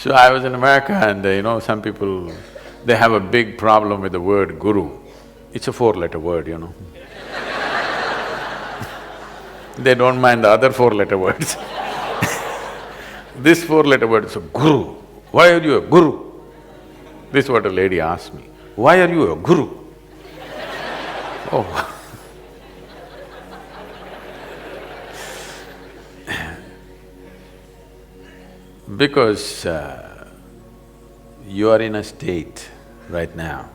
So I was in America and some people, they have a big problem with the word guru. It's a four-letter word. They don't mind the other four-letter words. This four-letter word is a guru. Why are you a guru? This is what a lady asked me. Why are you a guru? Oh. Because you are in a state right now,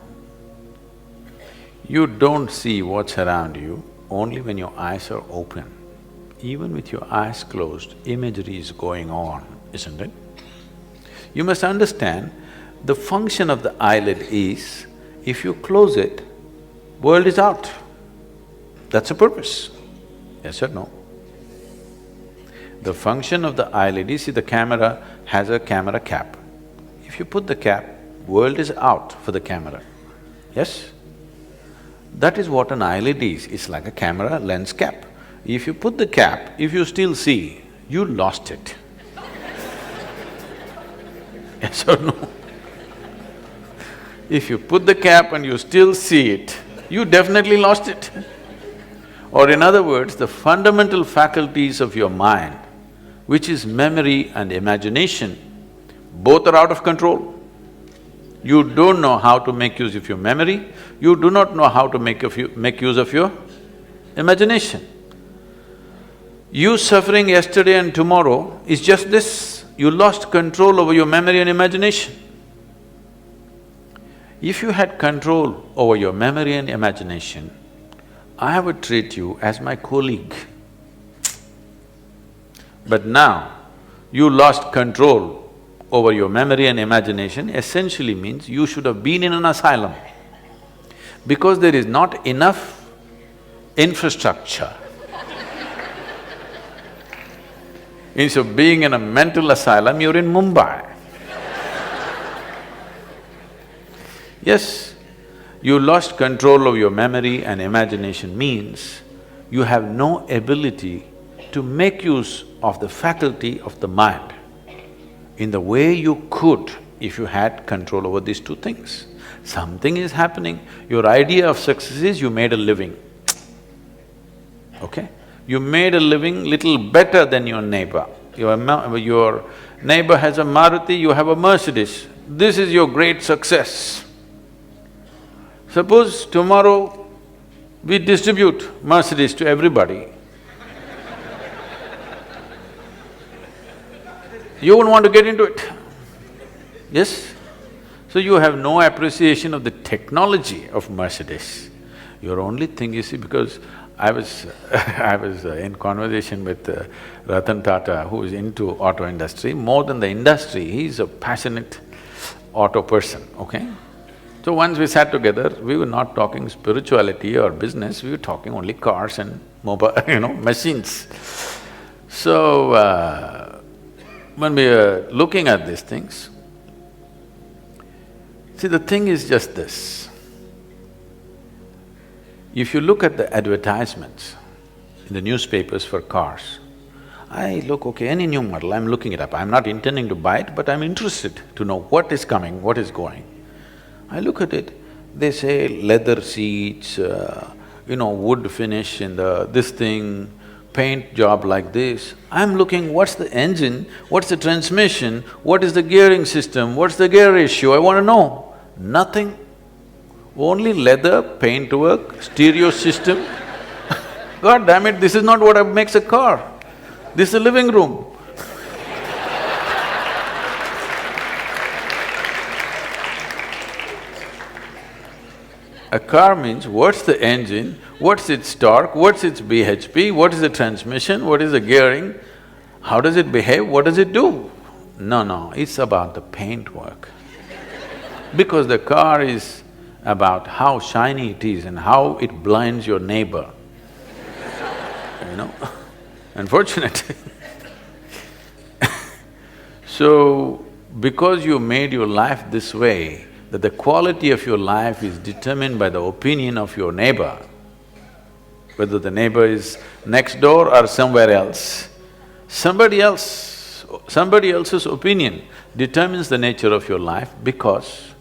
you don't see what's around you only when your eyes are open. Even with your eyes closed, imagery is going on, isn't it? You must understand, the function of the eyelid is, if you close it, world is out. That's the purpose. Yes or no? The function of the eyelid is, see, the camera has a camera cap. If you put the cap, world is out for the camera. Yes? That is what an eyelid is, it's like a camera lens cap. If you put the cap, if you still see, you lost it. Yes or no? If you put the cap and you still see it, you definitely lost it. Or in other words, the fundamental faculties of your mind, which is memory and imagination, both are out of control. You don't know how to make use of your memory, you do not know how to make use of your imagination. You suffering yesterday and tomorrow is just this, you lost control over your memory and imagination. If you had control over your memory and imagination, I would treat you as my colleague. But now, you lost control over your memory and imagination, essentially means you should have been in an asylum. Because there is not enough infrastructure. Instead of being in a mental asylum, you're in Mumbai. Yes, you lost control of your memory and imagination means you have no ability to make use of the faculty of the mind in the way you could if you had control over these two things. Something is happening, your idea of success is you made a living, okay? You made a living little better than your neighbor. Your neighbor has a Maruti, you have a Mercedes. This is your great success. Suppose tomorrow we distribute Mercedes to everybody, you won't want to get into it, yes? So you have no appreciation of the technology of Mercedes. Your only thing, you see, because I was in conversation with Ratan Tata, who is into auto industry. More than the industry, he's a passionate auto person, okay? So once we sat together, we were not talking spirituality or business, we were talking only cars and mobile, machines. So, when we are looking at these things, see, the thing is just this. If you look at the advertisements in the newspapers for cars, I look, okay, any new model, I'm looking it up. I'm not intending to buy it, but I'm interested to know what is coming, what is going. I look at it, they say leather seats, wood finish in this thing, paint job like this. I'm looking, what's the engine, what's the transmission, what is the gearing system, what's the gear ratio, I want to know. Nothing. Only leather, paint work, stereo system. God damn it, this is not what makes a car. This is a living room. A car means what's the engine, what's its torque, what's its bhp, what is the transmission, what is the gearing, how does it behave, what does it do? No, it's about the paint work. Because the car is about how shiny it is and how it blinds your neighbor, unfortunate. So, because you made your life this way, that the quality of your life is determined by the opinion of your neighbor, whether the neighbor is next door or somewhere else. Somebody else somebody else's opinion determines the nature of your life because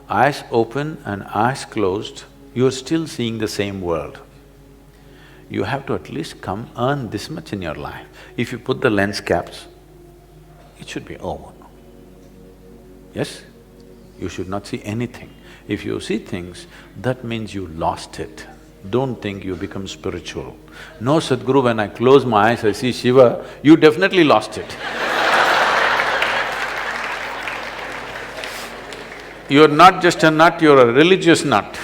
eyes open and eyes closed, you're still seeing the same world. You have to at least come earn this much in your life. If you put the lens caps, it should be over. Yes? You should not see anything. If you see things, that means you lost it. Don't think you become spiritual. No, Sadhguru, when I close my eyes, I see Shiva, you definitely lost it. You're not just a nut, you're a religious nut.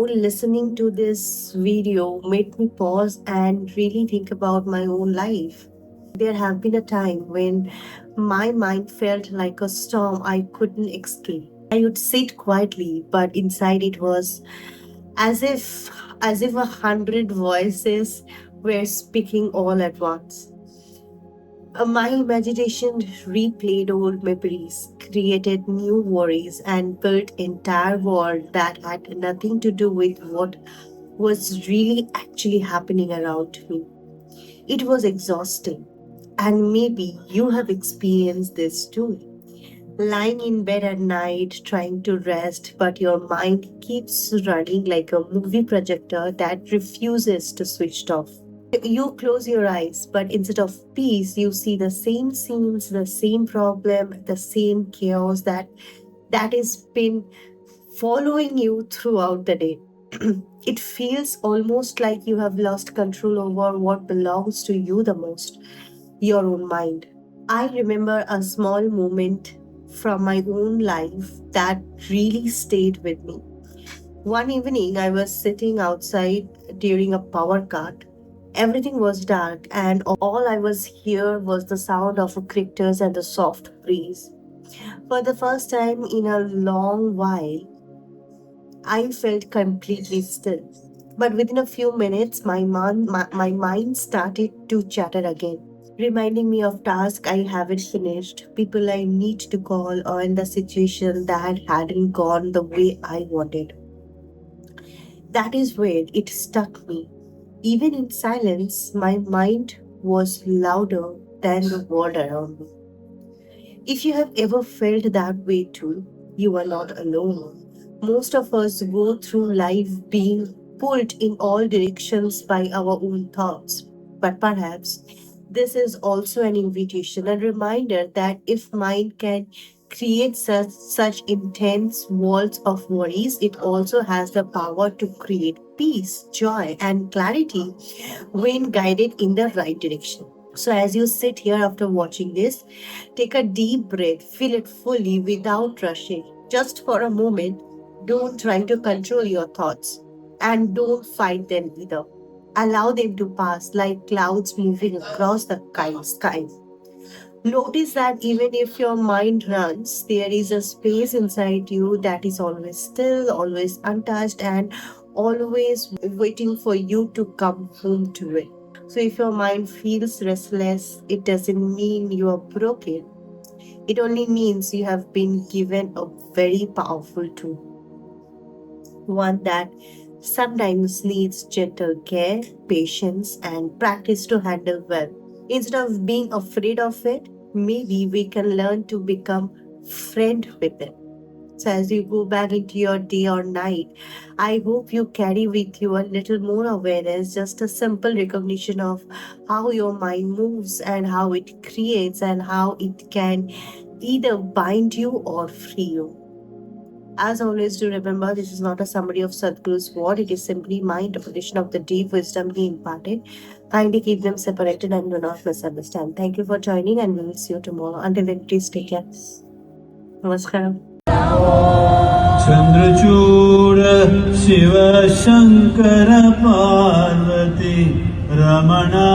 Listening to this video made me pause and really think about my own life. There have been a time when my mind felt like a storm I couldn't escape. I would sit quietly, but inside it was as if as if 100 voices were speaking all at once. My imagination replayed old memories, created new worries, and built entire world that had nothing to do with what was really actually happening around me. It was exhausting, and maybe you have experienced this too. Lying in bed at night, trying to rest, but your mind keeps running like a movie projector that refuses to switch off. You close your eyes, but instead of peace, you see the same scenes, the same problem, the same chaos that has been following you throughout the day. It feels almost like you have lost control over what belongs to you the most, your own mind. I remember a small moment from my own life that really stayed with me. One evening, I was sitting outside during a power cut. Everything was dark, and all I was hear was the sound of crickets and the soft breeze. For the first time in a long while, I felt completely still. But within a few minutes, my mind started to chatter again, reminding me of tasks I haven't finished, people I need to call, or in the situation that hadn't gone the way I wanted. That is where it struck me. Even in silence, my mind was louder than the world around me. If you have ever felt that way too, you are not alone. Most of us go through life being pulled in all directions by our own thoughts. But perhaps this is also an invitation, a reminder that if mind can create such intense walls of worries, it also has the power to create peace, joy, and clarity when guided in the right direction. So, as you sit here after watching this, take a deep breath, feel it fully without rushing. Just for a moment, don't try to control your thoughts and don't fight them either. Allow them to pass like clouds moving across the sky. Notice that even if your mind runs, there is a space inside you that is always still, always untouched, and always waiting for you to come home to it. So, if your mind feels restless, it doesn't mean you are broken. It only means you have been given a very powerful tool, one that sometimes needs gentle care, patience, and practice to handle well. Instead of being afraid of it, maybe we can learn to become friend with it. So as you go back into your day or night, I hope you carry with you a little more awareness, just a simple recognition of how your mind moves and how it creates and how it can either bind you or free you. As always, do remember this is not a summary of Sadhguru's word, it is simply my interpretation of the deep wisdom he imparted. Kindly keep them separated and do not misunderstand. Thank you for joining, and we will see you tomorrow. Until then, please take care. Namaskaram. Chandrachud Shiv Shankar Parvati Ramana